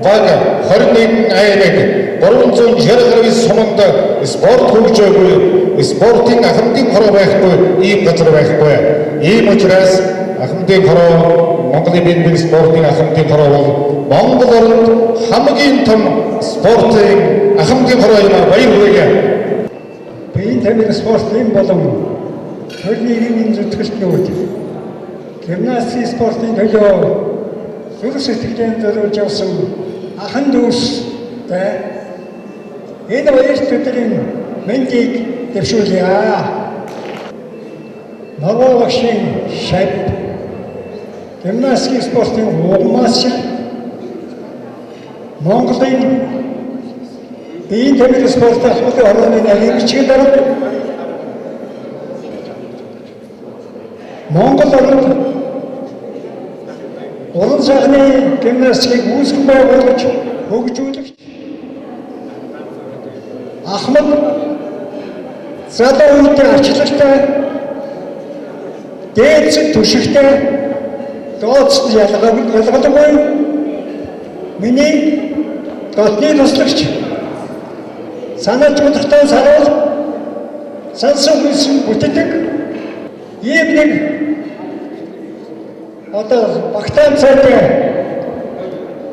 баг 21 аймаг 360 гаруй суманд спорт хөгжөөгүй спортын ахмадын хороо байхгүй ийм газар байхгүй. Ийм учраас ахмадын хороо Монголын бие спортын ахмадын хороо бол Монгол орнд хамгийн том спортын ахмадын хороо юм баяр хүргэе. Биеийн тамир спортын болон төрийн зүтгэлтний үед гимнастик спортын төлөө зүрх сэтгэлд зориулж явсан ахан дүүстэй энэ хоёр төдрийн мэндийг дэвшүүлье. Новорошин шайб гимнастик спортын угмаас Монголын биеийн тамир спортын ахмадын хорооны нэмэгчийн дарга Монгол орнд уран сайхны гимнастикийг үүсгэн байгуулж хөгжүүлэгч Ахмад залуу үеийн арчлагтай дээдсэг түшигтэй дооцд ялгаагүй миний дотны туслагч санаач удахтай саруул сансан хүссэн бүтдэг ийм нэг одоо багтаан цайтай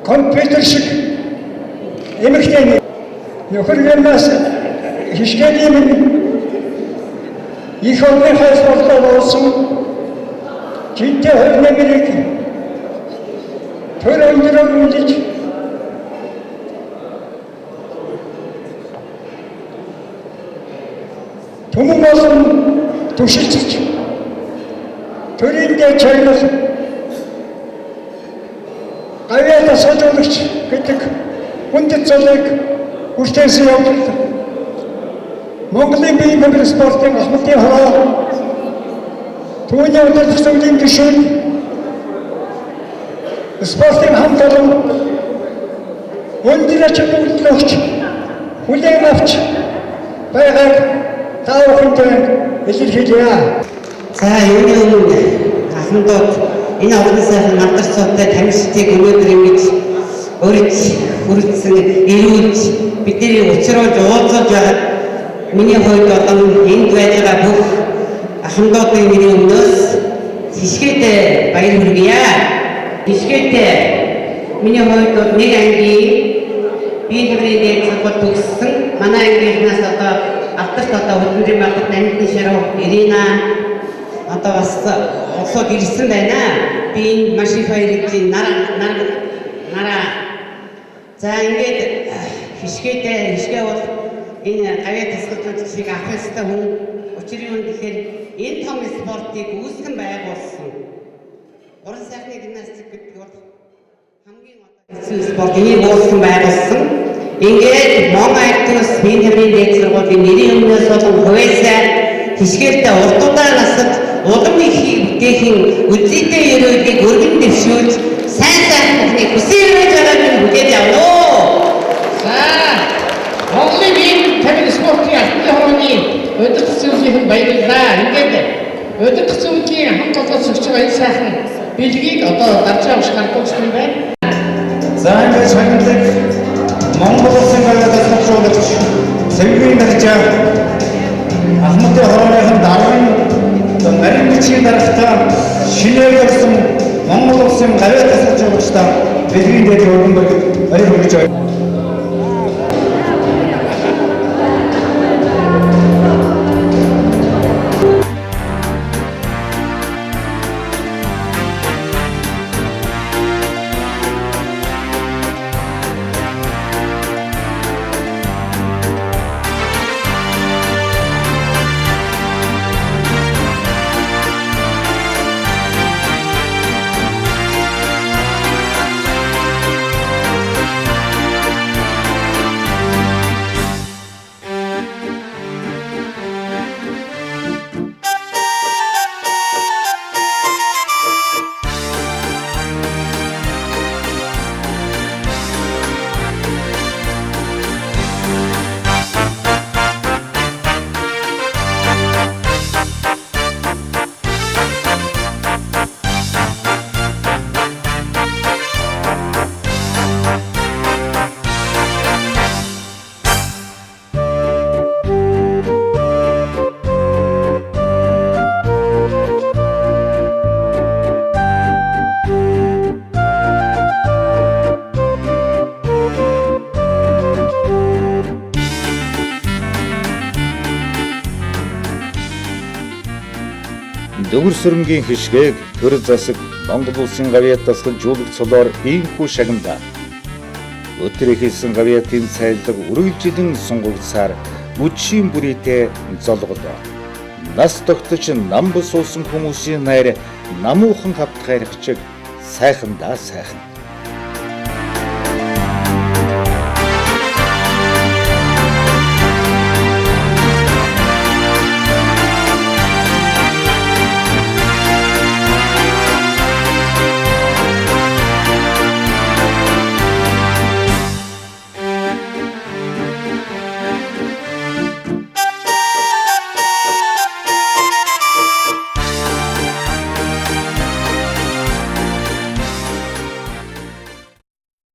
компьютер шиг эмэгтэй нөхөр гимнас хишгэлийн их орныхаа спортоор болсон жинтэй хөрнэмэрийг төр өндрөө үлдэж түмэн болон түшилчж төрөндөө чанар гавьяата сожуулагч гэдэг хүндэт цолыг хүртээсэн явдал Монголын биеийн тамир спортын ахмадын хороо түүний удирдах зөвлөлийн гишүүн спортын хамт олон өндөр ачаалал өгч хүлээн авч байгааг та бүхэндээ илэрхийлье. За юуны өмнө ахмадууд энэ олон сайхан алдарцуутай тамирчдыг өнөөдөр ингэж өрж хүргэсэн ирүүлж бидний учруулж уулзаж байгаад миний хувьд одоо энд байж байгаа бүх ахмадуудын миний өмнөөс хишгээтэй баяр хүргье. Хишгээтэй миний хувьд нэг ангийн биеийн тамирын дээд сургууль төгссөн манай ангийнхнаас одоо авторт одоо хөдөлмөрийн багт намтны шаруу Ирина одоо бас олсод ирсэн байна. Би энэ маш их баярлж нараа. За ингээд хишгээ бол энэ гавьяа тасгалжуулагчийг авах ёстой хүн. Учир нь тэгэхээр энэ том спортыг үүсгэн байгуулсан. Уран сайхны гимнастик гэдэг бол хамгийн одоо спорт энийг үүсгэн байгуулсан. Ингээд Монгол ардаас биеийн тамирын дээд сургуулийн нэрийн өмнөөс болон хувьсаа хишгээртэй урдуудаа насад улам их бүтээхийн үзийтэй ерөөдийг өргөн дэвшүүлж сайн бүхний хүсээр байж байгааг нь хүлээж авна уу. За Монголын биеийн тамир спортын ахмадын хорооны удирдах зөвлөлийн баярлалаа. Ингээд удирдах зөвлөлийн хамт олонц өгч байгаа энэ сайхан бэлгийг одоо дарж авах шаардлагатай юм байна. За ингээд сонирхолтой Монгол улсын гавьяа тасгалжуулагч Сэргийн даржаа ахмадын хорооны даргын нарийн бичгийн дарагтаа шинээр болсон Монгол улсын гавьяа тасгалжуулагчдаа бэлгийн дээр өргөн баяр хүргэж байна. Дөгөр сүрэнгийн хишгээг төр засаг Монгол улсын гавьяатаас жуулгцолоор иймхүү шагнада. Өтөр хийсэн гавьяатын цайлаг үргэлжилэн сунгагсаар мөчийн бүрийтэй золгодоо. Нас тогтож нам бус уусан хүмүүсийн найр намуухан хавтгайрах чиг сайхан да сайхан.